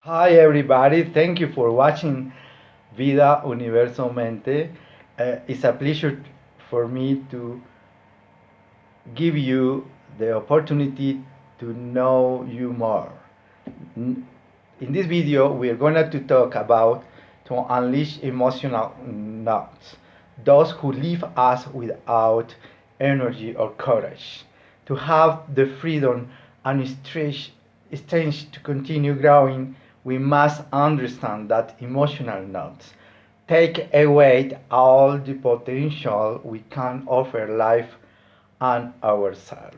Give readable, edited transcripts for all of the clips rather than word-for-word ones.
Hi everybody, thank you for watching Vida Universo Mente. It's a pleasure for me to give you the opportunity to know you more. In this video, we're going to talk about to unleash emotional nuts, those who leave us without energy or courage, to have the freedom and strength to continue growing. We must understand that emotional nuts take away all the potential we can offer life and ourselves.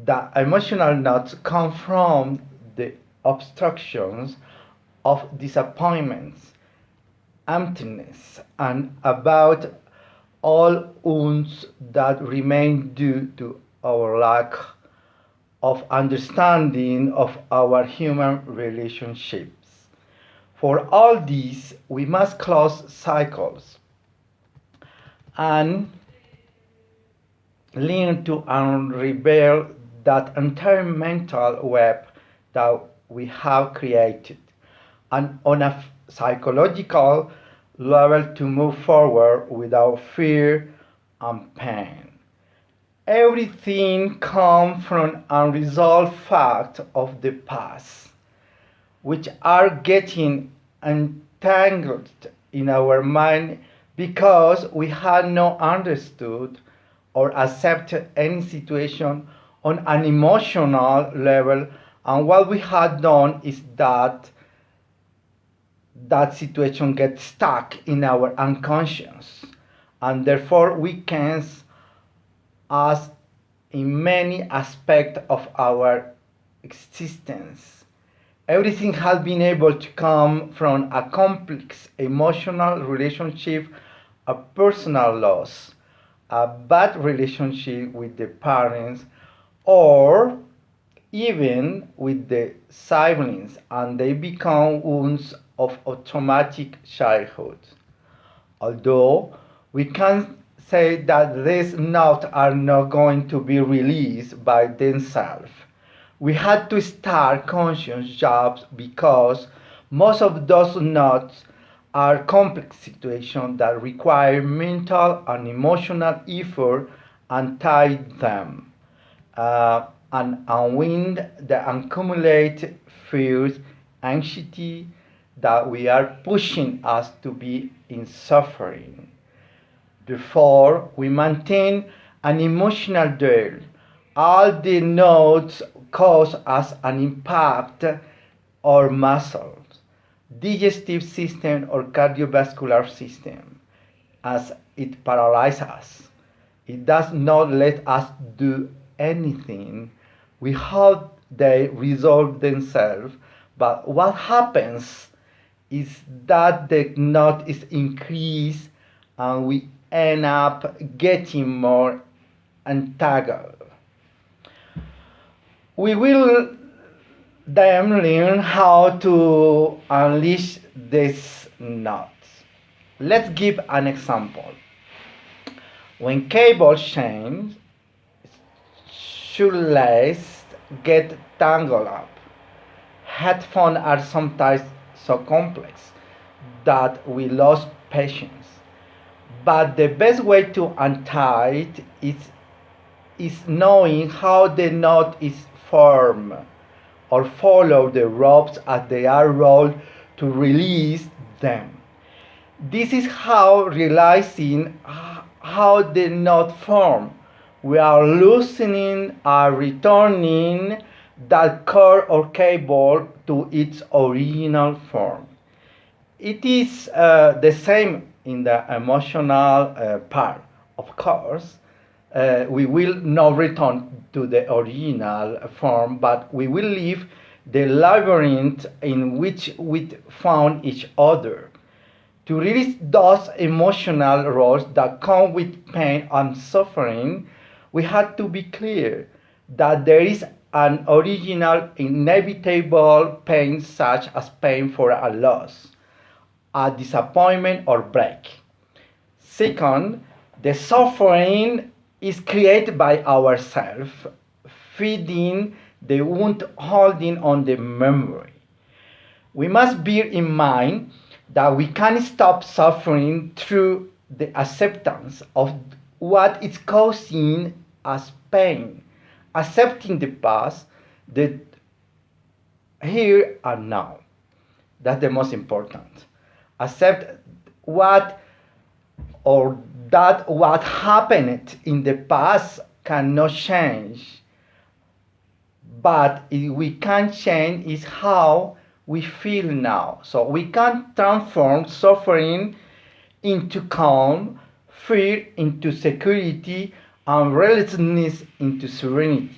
The emotional nuts come from the obstructions of disappointments, emptiness, and about all wounds that remain due to our lack of understanding of our human relationships. For all these, we must close cycles and learn to unravel that entire mental web that we have created, and on a psychological level to move forward without fear and pain. Everything comes from unresolved facts of the past, which are getting entangled in our mind because we had not understood or accepted any situation on an emotional level, and what we had done is that situation gets stuck in our unconscious, and therefore weakens us in many aspects of our existence. Everything has been able to come from a complex emotional relationship, a personal loss, a bad relationship with the parents, or even with the siblings, and they become wounds of traumatic childhood. Although we can say that these notes are not going to be released by themselves, we had to start conscious jobs because most of those notes are complex situations that require mental and emotional effort and tie them and unwind the accumulated fears, anxiety that we are pushing us to be in suffering. Therefore, we maintain an emotional dial. All the notes cause us an impact or muscles, digestive system or cardiovascular system, as it paralyzes us. It does not let us do anything. We hope they resolve themselves, but what happens is that the knot is increased and we end up getting more entangled. We will then learn how to unleash these knots. Let's give an example. When cable chains, shoelaces get tangled up. Headphones are sometimes so complex that we lose patience. But the best way to untie it is knowing how the knot is formed, or follow the ropes as they are rolled to release them. This is how realizing how the knot form. We are loosening or returning that cord or cable to its original form. It is the same in the emotional part. Of course, we will not return to the original form, but we will leave the labyrinth in which we found each other. To release those emotional roles that come with pain and suffering, we had to be clear that there is an original inevitable pain, such as pain for a loss, a disappointment, or break. Second, the suffering is created by ourselves, feeding the wound, holding on the memory. We must bear in mind that we can stop suffering through the acceptance of what is causing us pain, accepting the past, the here and now. That's the most important. Accept what or that what happened in the past cannot change, but we can change is how we feel now. So we can transform suffering into calm, fear into security, and restlessness into serenity.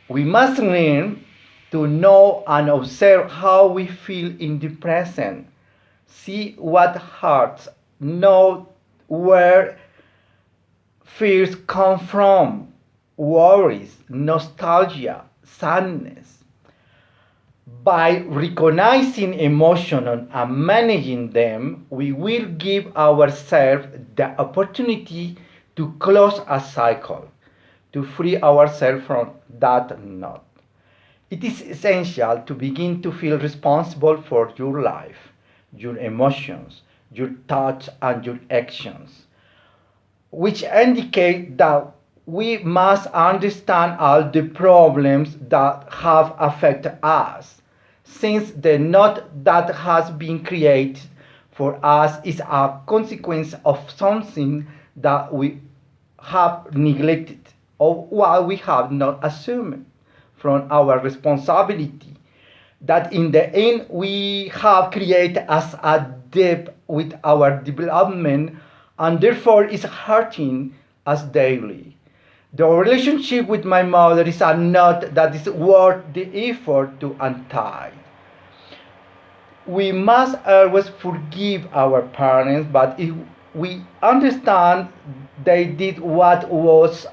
We must learn to know and observe how we feel in the present. See what hurts, know where fears come from, worries, nostalgia, sadness. By recognizing emotions and managing them, we will give ourselves the opportunity to close a cycle, to free ourselves from that knot. It is essential to begin to feel responsible for your life, your emotions, your thoughts, and your actions, which indicate that we must understand all the problems that have affected us, since the knot that has been created for us is a consequence of something that we have neglected or what we have not assumed from our responsibility, that in the end we have created as a debt with our development and therefore is hurting us daily. The relationship with my mother is a knot that is worth the effort to untie. We must always forgive our parents, but if we understand they did what was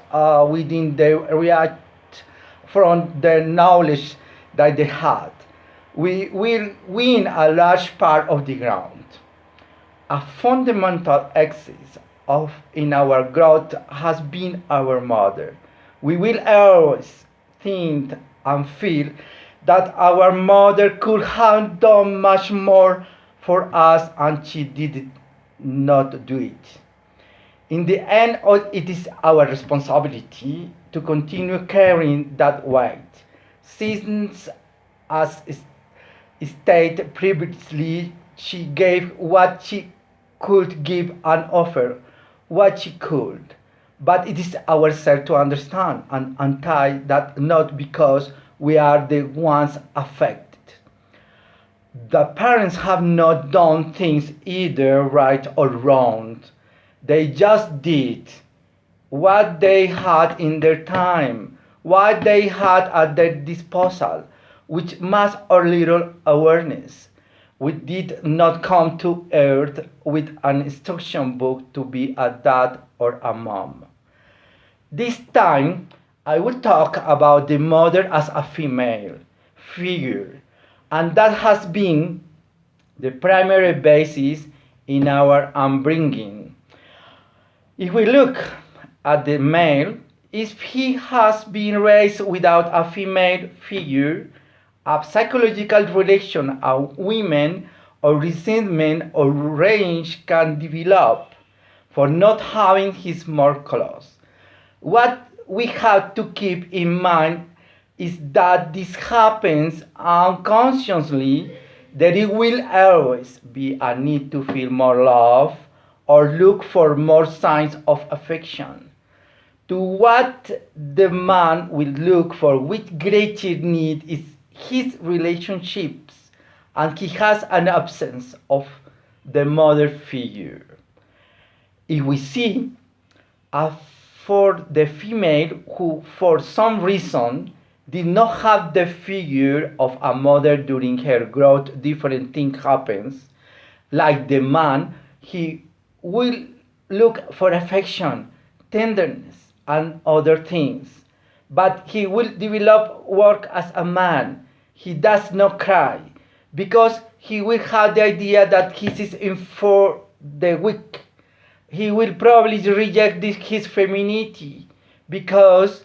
within their reach from the knowledge that they had, we will win a large part of the ground. A fundamental axis of in our growth has been our mother. We will always think and feel that our mother could have done much more for us and she did not do it. In the end, it is our responsibility to continue carrying that weight. Since, as stated previously, she gave what she could give and offer what she could. But it is ourselves to understand and untie that knot because we are the ones affected. The parents have not done things either right or wrong. They just did what they had in their time, what they had at their disposal, with much or little awareness. We did not come to earth with an instruction book to be a dad or a mom. This time, I will talk about the mother as a female figure, and that has been the primary basis in our upbringing. If we look at the male, if he has been raised without a female figure, a psychological reaction of women or resentment or rage can develop for not having his more close. What we have to keep in mind is that this happens unconsciously, that it will always be a need to feel more love or look for more signs of affection. To what the man will look for with greater need is his relationships, and he has an absence of the mother figure. If we see for the female who for some reason did not have the figure of a mother during her growth, different thing happens. Like the man, he will look for affection, tenderness, and other things. But he will develop work as a man. He does not cry because he will have the idea that he is in for the weak. He will probably reject his femininity because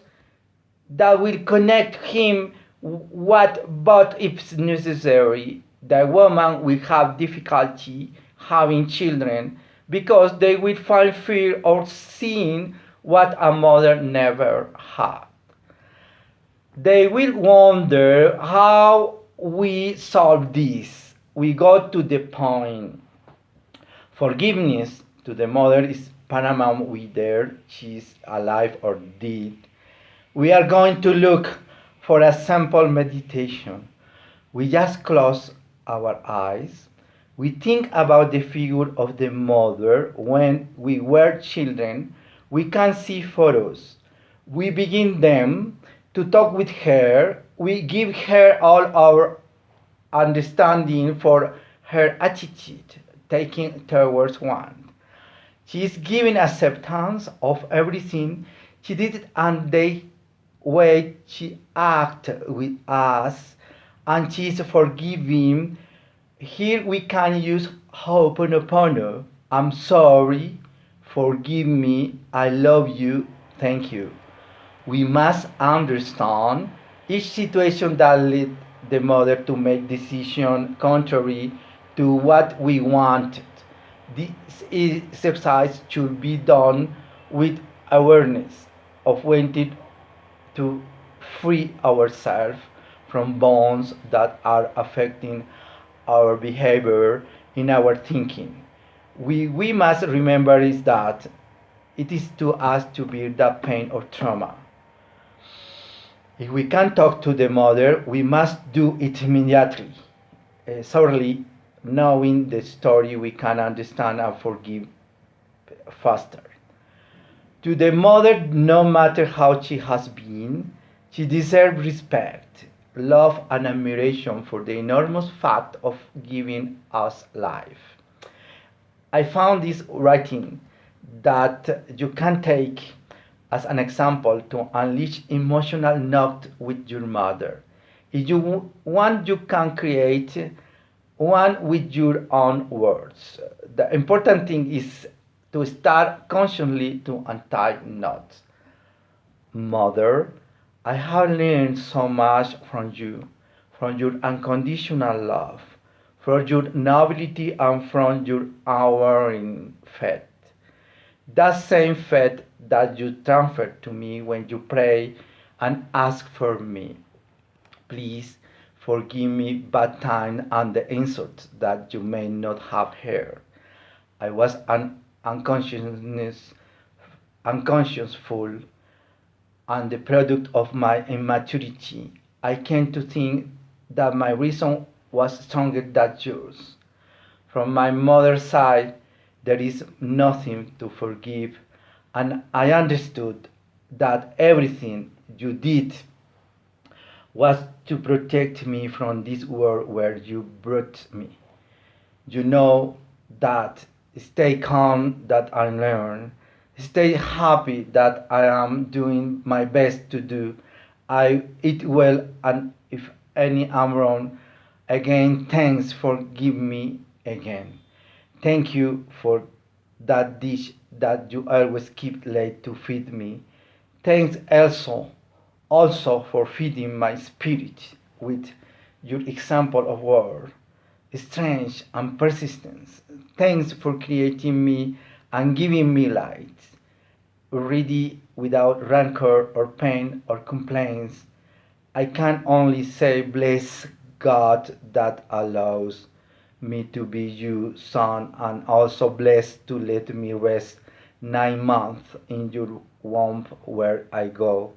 that will connect him what but if necessary the woman will have difficulty having children because they will find fear of seeing what a mother never had. They will wonder how we solve this. We go to the point. Forgiveness to the mother is paramount whether she's alive or dead. We are going to look for a simple meditation. We just close our eyes. We think about the figure of the mother when we were children. We can see photos. We begin them to talk with her. We give her all our understanding for her attitude taking towards one. She is giving acceptance of everything she did and the way she acted with us, and she is forgiving. Here we can use Ho'oponopono. I'm sorry, forgive me, I love you, thank you. We must understand each situation that led the mother to make decisions contrary to what we wanted. This exercise should be done with awareness of wanting to free ourselves from bonds that are affecting our behavior in our thinking. We must remember is that it is to us to bear the pain or trauma. If we can talk to the mother, we must do it immediately. Thoroughly knowing the story, we can understand and forgive faster. To the mother, no matter how she has been, she deserves respect, love, and admiration for the enormous fact of giving us life. I found this writing that you can take as an example to unleash emotional note with your mother. If you want, you can create one with your own words. The important thing is to start consciously to untie knots. Mother, I have learned so much from your unconditional love, from your nobility, and from your unwavering faith. That same faith that you transferred to me when you pray and ask for me. Please forgive me bad time and the insults that you may not have heard. I was unconsciousful and the product of my immaturity. I came to think that my reason was stronger than yours. From my mother's side, there is nothing to forgive, and I understood that everything you did was to protect me from this world where you brought me. You know that. Stay calm that I learn. Stay happy that I am doing my best to do. I eat well, and if any am wrong, again thanks for give me again. Thank you for that dish that you always keep late to feed me. Thanks also for feeding my spirit with your example of word, strength and persistence. Thanks for creating me and giving me light, ready without rancor or pain or complaints. I can only say bless God that allows me to be your son, and also blessed to let me rest 9 months in your womb where I go.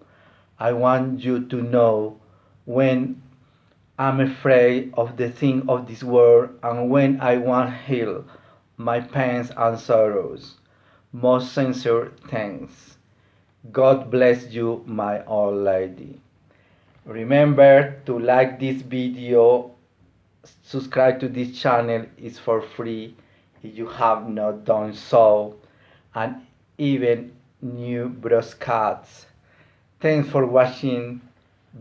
I want you to know when I'm afraid of the things of this world and when I want heal my pains and sorrows. Most sincere thanks. God bless you, my old lady. Remember to like this video, subscribe to this channel, is for free if you have not done so, and even new broadcasts. Thanks for watching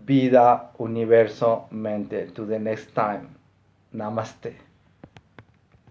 Vida Universo Mente. To the next time. Namaste.